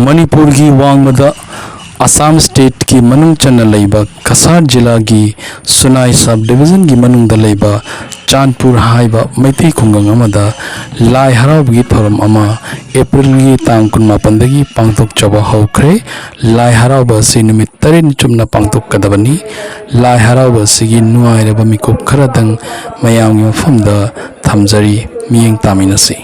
मणिपुर की वांगमद असम स्टेट की मनुंग चन्ना लेबा कसार जिला की सुनाई सब डिवीजन की मनुंग द लेबा चांदपुर हाइबा मैथी खुंगंग अमदा लाई हरावगी थोरम अमा अप्रैल की तांग कुनमापन दगी पांगतोक चबा हौख्रे लाई हरावबा से निमित तरेन चुमना पांगतोक कदबनी लाई हरावबा से नुआइरबा मिकुप खरदंग मयांगी मफमदा थमजरी मियंग तामिनसी